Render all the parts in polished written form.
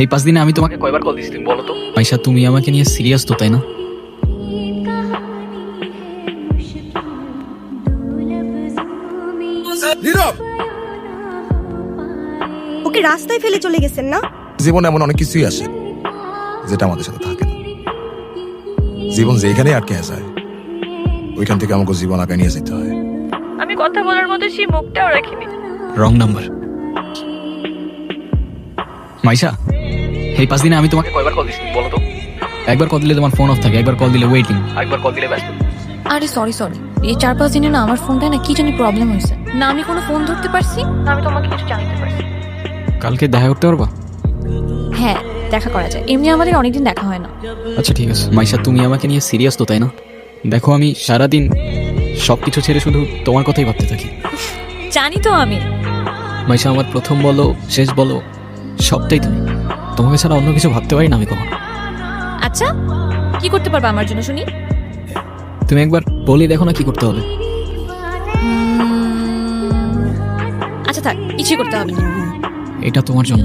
এই 5 দিনে আমি তোমাকে কয়বার কল দিছি তুমি বলো তো? মাইশা, তুমি আমাকে নিয়ে সিরিয়াস তো, তাই না? নীরব, ওকে রাস্তায় ফেলে চলে গেছেন না? জীবনে এমন অনেক কিছুই আসে যেটা আমাদের সাথে থাকে না। জীবন যেখানে আটকে যায় ওইখান থেকে আমাকে জীবন আগে নিয়ে যেতে হয়। আমি কথা বলার মতো সেই মুখটাও রাখিনি। Wrong number. মাইশা, এই 5 দিনে আমি তোমাকে কয়বার কল দিছি তুমি বলো তো? একবার কল দিলে তোমার ফোন অফ থাকে, একবার কল দিলে ওয়েটিং, একবার কল দিলে ব্যস্ত। আরে সরি এই 4-5 দিনে না আমার ফোনটা না কি জানি প্রবলেম হয়েছে, না আমি কোনো ফোন ধরতে পারছি না আমি তোমাকে কিছু জানাতে পারছি। কালকে দেখা করতে পারবা? হ্যাঁ দেখা করা যায়, এমনি আমাদের অনেকদিন দেখা হয় না। আচ্ছা ঠিক আছে। মাইশা, তুমি আমাকে নিয়ে সিরিয়াস তো, তাই না? দেখো, আমি সারাদিন সবকিছু ছেড়ে শুধু তোমার কথাই ভাবতে থাকি। জানি তো আমি। মাইশা, আমার প্রথম বলো শেষ বলো সবটাই তুমি। তোমাকে ছাড়া অন্য কিছু ভাবতে পারি না আমি কখনো। আচ্ছা কি করতে পারবা আমার জন্য শুনি? তুমি একবার বলি দেখো না কি করতে হবে। আচ্ছা থাক, কিছুই করতে হবে না। এটা তোমার জন্য।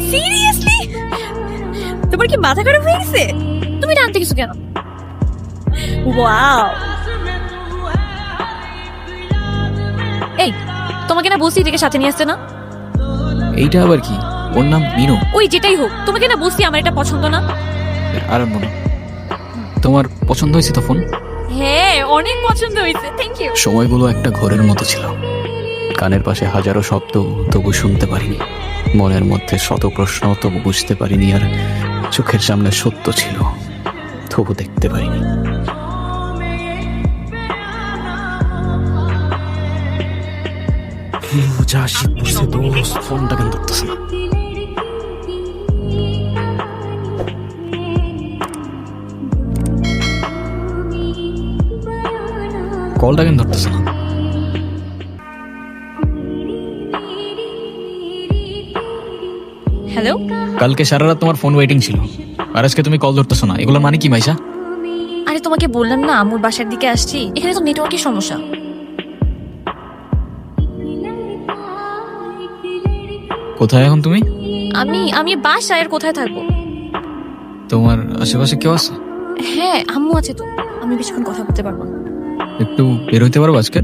সিরিয়াসলি? তোমার কি মাথা খারাপ হয়ে গেছে? তুমি টানতে কিছু কেন? ওয়াও, এই তোমাকে না বসি এটাকে সাথে নিয়ে আসতে না? এইটা আবার কি? ওর নাম মিনু। ওই যেটাই হোক, তোমাকে না বসি আমার এটা পছন্দ না। আর আনবো না। তোমার পছন্দ হয়েছে তো ফোন? হ্যাঁ অনেক পছন্দ হয়েছে, থ্যাংক ইউ। সময়গুলো একটা ঘোরের মতো ছিল। কানের পাশে হাজারো শব্দ, তবু শুনতে পারিনি। মনের মধ্যে শত প্রশ্ন, তবু বুঝতে পারিনি। আর চোখের সামনে সত্য ছিল, তবু দেখতে পারিনি। যা শীত পড়ছে দোস্ত, ফোনটা কেন ধরতেছে না? কলটা কেন ধরতেছে না? হ্যালো, কালকে সারা রাত তোমার ফোন ওয়েটিং ছিল, আর আজকে তুমি কল ধরতেছো না। এগুলোর মানে কি মাইশা? আরে তোমাকে বললাম না আম্মুর বাসার দিকে আসছি, এখানে তো নেটওয়ার্কের সমস্যা। কোথায় এখন তুমি? আমি আমি বাসায়, আর কোথায় থাকবো? তোমার আশেপাশে কেউ আছে? হ্যাঁ আম্মু আছে তো, আমি বেশিক্ষণ কথা বলতে পারবো না। একটু বের হইতে পারবো আজকে?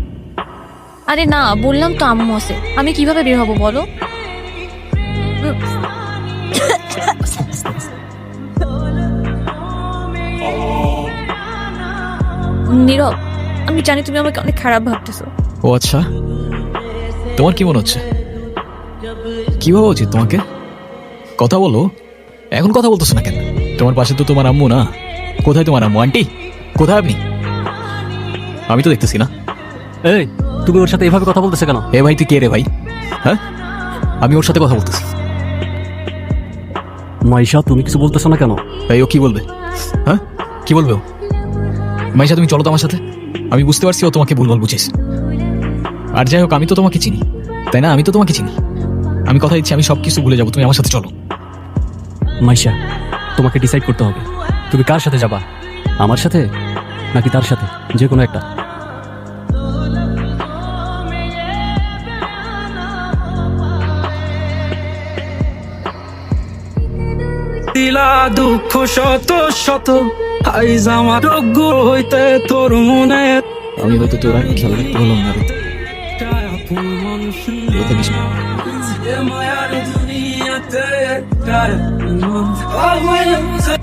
আরে না, বললাম তো আম্মু আছে, আমি কিভাবে বের হবো বলো? নীরব, আমি জানি তুমি আমাকে অনেক খারাপ ভাবতেছো। ও আচ্ছা, তোমার কি মনে হচ্ছে? কি ভাবা উচিত তোমাকে? কথা বলো। এখন কথা বলতেছো না কেন? তোমার পাশে তো তোমার আম্মু না। কোথায় তোমার আম্মু? আন্টি কোথায় আপনি? আমি তো দেখতেছি না। এই, তুমি ওর সাথে এভাবে কথা বলতেছে কেন? এ ভাই, তুই কে রে ভাই? হ্যাঁ, আমি ওর সাথে কথা বলতেছি। মাইশা, তুমি কিছু বলতেছো না কেন? ভাই, ও কি বলবে? হ্যাঁ, কি বলবে ও? মাইশা, তুমি চলো তো আমার সাথে। আমি বুঝতে পারছি ও তোমাকে ভুলভাল বুঝেছে। আর যাই হোক, আমি তো তোমাকে চিনি, তাই না? আমি তো তোমাকে চিনি। আমি কথা দিচ্ছি, আমি সবকিছু ভুলে যাবো। তুমি আমার সাথে চলো। মাইশা, তোমাকে ডিসাইড করতে হবে তুমি কার সাথে যাবা, আমার সাথে নাকি তার সাথে, যে কোনো একটা। দিলা দুঃখ শত শত, আইজ আমার যোগ্য হইতে তোর মনে। আমি হয়তো তোর আগে খেয়াল রাখতে বললাম না রে। রেখে দিস না।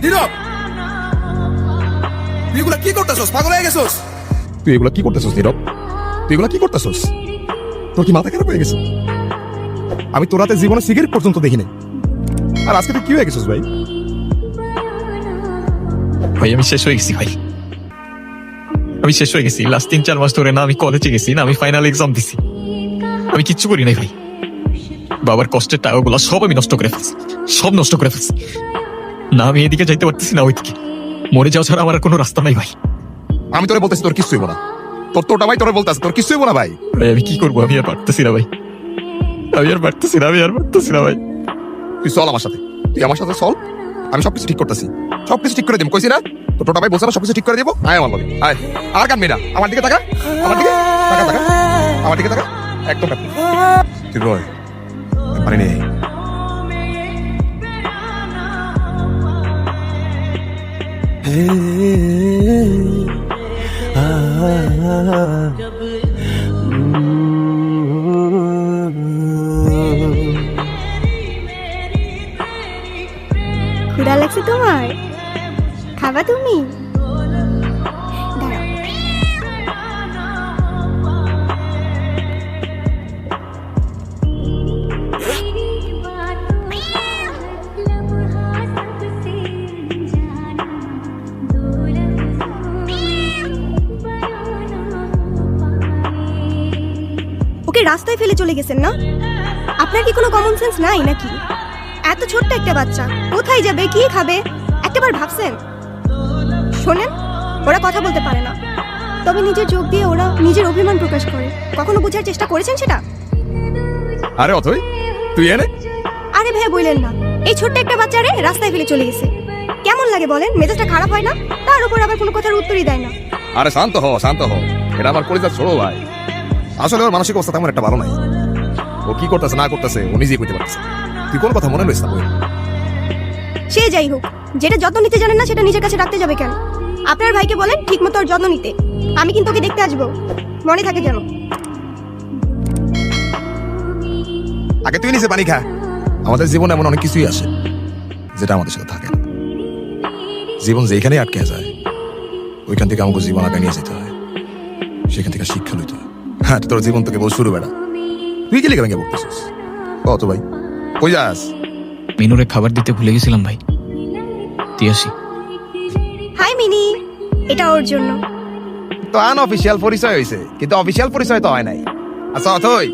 নীরব, তুই এগুলা কি করতেছস? পাগল হয়ে গেছস? তুই এগুলা কি করতেছস নীরব? তুই এগুলা কি করতেছস? তোর কি মাথা খারাপ হয়ে গেছে? আমি তোর হাতে জীবনে সিগারেট পর্যন্ত দেখি নাই, আর আজকে তুই কি হয়ে গেছিস ভাই? ভাই, আমি শেষ হয়ে গেছি ভাই। আমি শেষ হয়ে গেছি। লাস্ট 3-4 মাস ধরে না আমি কলেজে গেছি, না আমি ফাইনাল এক্সাম দিছি। আমি কিচ্ছু করি নাই ভাই। বাবার কষ্টের টাকাগুলো সব আমি নষ্ট করে ফেলছি, সব নষ্ট করে ফেলছি। না আমি এদিকে যাইতে পারতেছি না ওইদিকে। মরে যাওয়া ছাড়া আমার আর কোনো রাস্তা নাই ভাই। আমি তোরে বলতেছি তোর কিছু হইব না। তোরটা ভাই তোরে বলতেছে তোর কিছু হইব না ভাই। ভাই আমি কি করবো? আমি আর পারতেছি না ভাই। আমি আর পারতেছি না ভাই। তুই চল আমার সাথে, তুই আমার সাথে চল। আমি সবকিছু ঠিক করতেছি, সবকিছু ঠিক করে দিব। কইছি না তোর টোটা ভাই বলছে না সবকিছু ঠিক করে দিব। আয় আমার লগে আয়। আর কানবি না, আমার দিকে তাকা, আমার দিকে তাকা, আমার দিকে তাকা। একদম তুই রয় পানি নেই। ক্ষুধা লাগছে তোমার? খাবা তুমি? দাঁড়াও। ওকে রাস্তায় ফেলে চলে গেছেন না? আপনার কি কোনো কমন সেন্স নাই নাকি? এত ছোট্ট একটা বাচ্চা কোথায় যাবে, কি খাবে, একটাবার ভাবছেন? শোনেন, ওরা কথা বলতে পারে না, তবে নিজের চোখ দিয়ে ওরা নিজের অভিমান প্রকাশ করে। কখনো বোঝার চেষ্টা করেছেন সেটা? আরে অথই, তুই এনে আরে ভাইয়া বললেন না, এই ছোট্ট একটা বাচ্চারে রাস্তায় ফেলে চলে গেছে। কেমন লাগে বলেন? মেজাজটা খারাপ হয় না? তার উপর আবার কোনো কথার উত্তরই দেয় না। আরে শান্ত হ, শান্ত হ। এটা আমার কলিজার ছোট ভাই। আসলে ওর মানসিক অবস্থা তেমন একটা ভালো নাই। ও কি করতেছে না করতেছে ও নিজেই কইতে পারতেছে। তুই কোন কথা মনে লইস না বই। সে যাই হোক, যেটা যত্ন নিতে জানেন না সেটা নিজের কাছে রাখতে যাবে কেন? আপনার ভাইকে বলেন ঠিক মতো ওর যত্ন নিতে। আমি কিন্তু ওকে দেখতে আসবো, মনে থাকে যেন। আগে তুই নিচে পানি খা। আমাদের জীবনে এমন অনেক কিছুই আসে যেটা আমাদের সাথে থাকে না। জীবন যেখানে আটকে যায় ওইখান থেকে আমাকে জীবন আগে নিয়ে যেতে হয়, সেখান থেকে শিক্ষা লইতে হয়। হ্যাঁ, তোর জীবন তোকে বল শুরু বেড়া। তুই কি লিখে ভেঙে পড়তেছিস? কত ভাই কই যাস? মিনুরে খাবার দিতে ভুলে গেছিলাম ভাই, দিয়ে আসি। হাই মিনি, এটা ওর জন্য। তো আনঅফিসিয়াল পরিচয় হয়েছে, কিন্তু অফিসিয়াল পরিচয় তো হয় নাই। আচ্ছা অথই,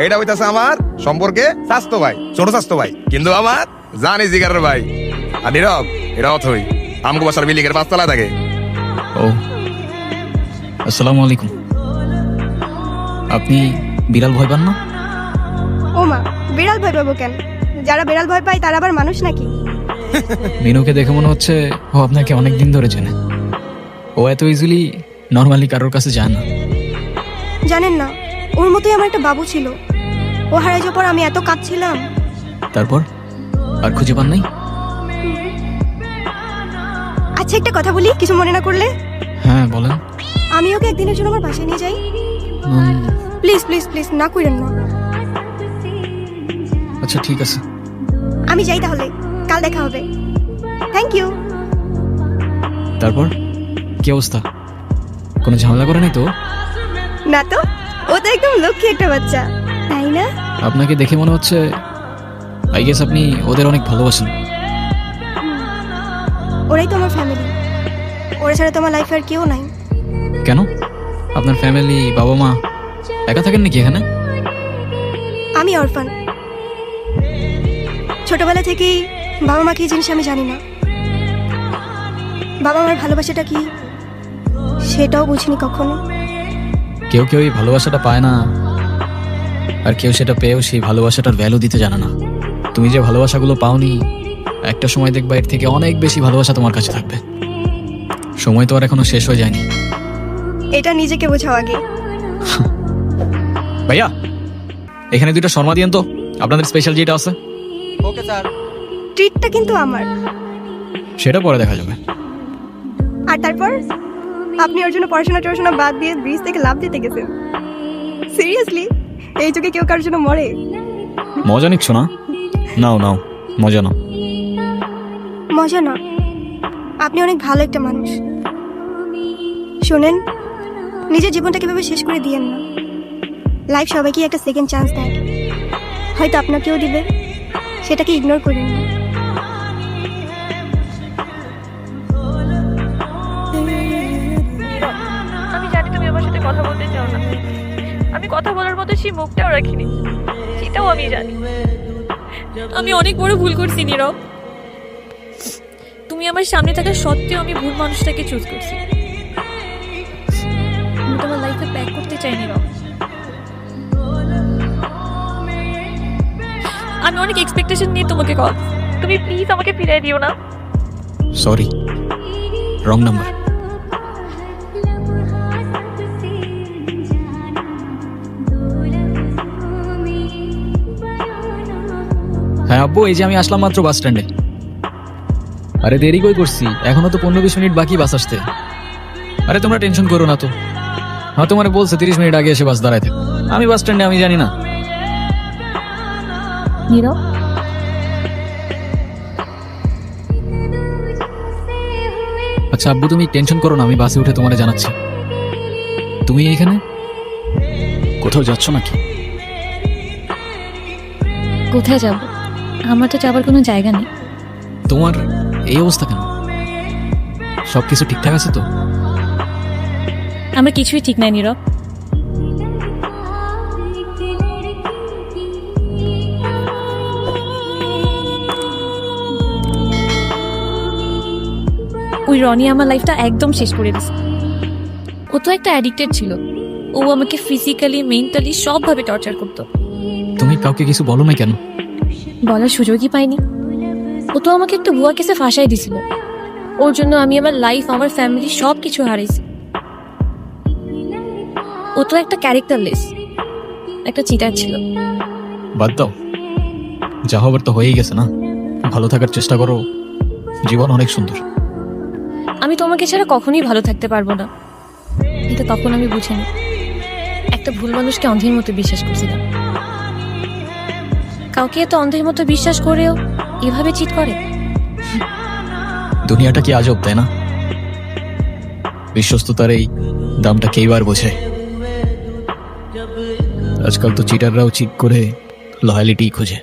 এইটা হইতাছে আমার সম্পর্কে স্বাস্থ্য ভাই, ছোট স্বাস্থ্য ভাই, কিন্তু আমার জানি জিগারের ভাই। আর নীরব, এটা অথই আমগো বাসার বিল্ডিংয়ের 5 তলায় থাকে। ও, আসসালামু আলাইকুম। আপনি বিড়াল ভয় পান না? ও মা, বিড়াল ভয় পাবো কেন? যারা বিড়াল ভয় পায় তারা আবার মানুষ নাকি? মিনুকে দেখে মনে হচ্ছে ও আপনাকে অনেক দিন ধরে চেনে। ও এত ইজিলি নর্মালি কারোর কাছে যায় না। জানেন না, ওর মতোই আমার একটা বাবু ছিল। ও হারাই যাওয়ার পর আমি এত কাঁদছিলাম। তারপর আর খুঁজে পান নাই? আচ্ছা একটা কথা বলি, কিছু মনে না করলে? হ্যাঁ বলেন। আমি ওকে একদিনের জন্য আমার বাসায় নিয়ে যাই। উম, প্লিজ প্লিজ প্লিজ, না করেন না। আচ্ছা ঠিক আছে। আমি যাই তাহলে, কাল দেখা হবে। Thank you. তারপর কি অবস্থা? কোনো ঝামেলা করে নাই তো? না তো, ও তো একদম লক্ষ্মী একটা বাচ্চা, তাই না? আপনাকে দেখে মনে হচ্ছে আই গেস আপনি ওদের অনেক ভালোবাসেন। ওরাই তো আমার ফ্যামিলি, ওরা ছাড়া তো আমার লাইফে আর কেউ নাই। কেন? আপনার ফ্যামিলি, বাবা মা একা থাকেন নাকি এখানে? আমি অরফান। ছোটবেলা থেকেই বাবা মা কি জিনিস আমি জানি না। বাবা মার ভালোবাসাটা কি সেটাও বুঝিনি কখনো। কেউ কেউ এই ভালোবাসাটা পায় না, আর কেউ সেটা পেয়েও সেই ভালোবাসাটার ভ্যালু দিতে জানে না। তুমি যে ভালোবাসাগুলো পাওনি, একটা সময় দেখবা এর থেকে অনেক বেশি ভালোবাসা তোমার কাছে থাকবে। সময় তো আর এখনো শেষ হয়ে যায়নি। এটা নিজেকে বোঝাও আগে। ভাইয়া, এখানে 2টা শর্মা দিয়েন তো, আপনাদের স্পেশাল যেটা আছে। Okay sir. ট্রিটটা কিন্তু আমার। সেটা পরে দেখা যাবে। আর তারপর আপনি ওর জন্য পড়াশোনা বাদ দিয়ে ব্রিজ থেকে লাফ দিতে গেছেন। সিরিয়াসলি, এই যুগে কেউ কারোর জন্য মরে? মজা নিচ্ছ না? নাও নাও, মজা নাও। মজা না, আপনি অনেক ভালো একটা মানুষ। শোনেন, নিজের জীবনটা কিভাবে শেষ করে দিয়েন না। লাইফ সবাইকে একটা সেকেন্ড চান্স দেয়, হয়তো আপনাকেও দিবে, সেটাকে ইগনোর করেন না। আমি জানি তুমি আমার সাথে কথা বলতে চাও না। আমি কথা বলার মতো সেই মুখটাও রাখিনি, সেটাও আমি জানি। আমি অনেক বড় ভুল করছি নীরব। তুমি আমার সামনে থাকা সত্ত্বেও আমি ভুল মানুষটাকে চুজ করছি। আমি তোমার লাইফে ব্যাক করতে চাই নীরব। আমি অনেক এক্সপেকটেশন নিয়ে তোমাকে কল। তুমি প্লিজ আমাকে ফিরিয়ে দিও না। Sorry, wrong number. হ্যাঁ আব্বু, এই যে আমি আসলাম মাত্র বাস স্ট্যান্ডে। আরে দেরি কই করছি, এখনো তো 15-20 মিনিট বাকি বাস আসতে। আরে তোমরা টেনশন করো না তো, হ্যাঁ তোমার বলছে 30 মিনিট আগে এসে বাস দাঁড়াইতে। আমি বাস স্ট্যান্ডে, আমি জানি না। নীরব, আচ্ছা আব্বু তুমি টেনশন করো না, আমি বাসে উঠে তোমারে জানাচ্ছি। তুমি এইখানে কোথাও যাচ্ছ নাকি? কোথায় যাব? আমার তো যাবার কোনো জায়গা নেই। তোমার এই অবস্থা কেন? সবকিছু ঠিকঠাক আছে তো? আমার কিছুই ঠিক নাই নীরব। ওই রনি আমার লাইফটা একদম শেষ করে দিছে। ও তো একটা অ্যাডিক্টেড ছিল। ও আমাকে ফিজিক্যালি, মেন্টালি সবভাবে টর্চার করতো। তুমি কাউকে কিছু বলো না কেন? বলার সুযোগই পাইনি। ও তো আমাকে একটা ভুয়া কেসে ফাঁসাই দিছিল। ওর জন্য আমি আমার লাইফ, আমার ফ্যামিলি সব কিছু হারাইছি। ও তো একটা ক্যারেক্টারলেস, একটা চিটার ছিল। বাদ দাও, যা হবার তো হয়েই গেছে না। ভালো থাকার চেষ্টা করো, জীবন অনেক সুন্দর। আমি তোমাকে ছাড়া কখনোই ভালো থাকতে পারবো না, এটা তখন আমি বুঝিনি। একটা ভুল মানুষকে অন্ধের মতো বিশ্বাস করছিলাম। কাউকে এত অন্ধের মতো বিশ্বাস করেও এভাবে চিট করে। দুনিয়াটা কি আজব, তাই না? বিশ্বস্ততার এই দামটা কেইবার বোঝে। আজকাল তো চিটাররাও চিট করে লয়ালিটি খোঁজে।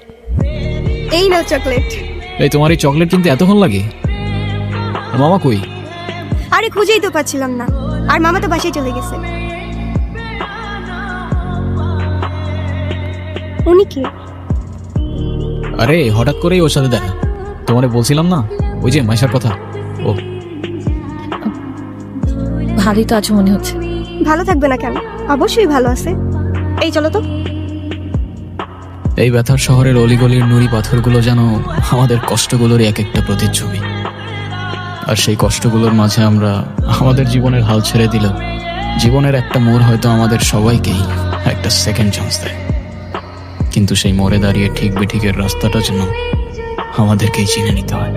এই নাও চকলেট। এই তোমার এই চকলেট কিনতে এতক্ষণ লাগে? আর মামা কই? আরে খুঁজেই তো পাচ্ছিলাম না, আর মামা তো বাসায় চলে গেছে। উনি কি? আরে হঠাৎ করেই ওর সাথে দেখা। তোমারে বলছিলাম না ওই যে মাইশার কথা, ও। ভালোই তো আছো মনে হচ্ছে। ভালো থাকবে না কেন? অবশ্যই ভালো আছে। এই চলো তো। এই ব্যথার শহরের অলিগলির নুড়ি পাথরগুলো যেন আমাদের কষ্টগুলোরই এক একটা প্রতিচ্ছবি। আর সেই কষ্টগুলোর মাঝে আমরা আমাদের জীবনের হাল ছেড়ে দিলাম। জীবনের একটা মোড় হয়তো আমাদের সবাইকেই একটা সেকেন্ড চান্স দেয়, কিন্তু সেই মোড়ে দাঁড়িয়ে ঠিক বেঠিকের রাস্তাটা যেন আমাদেরকেই চিনে নিতে হয়।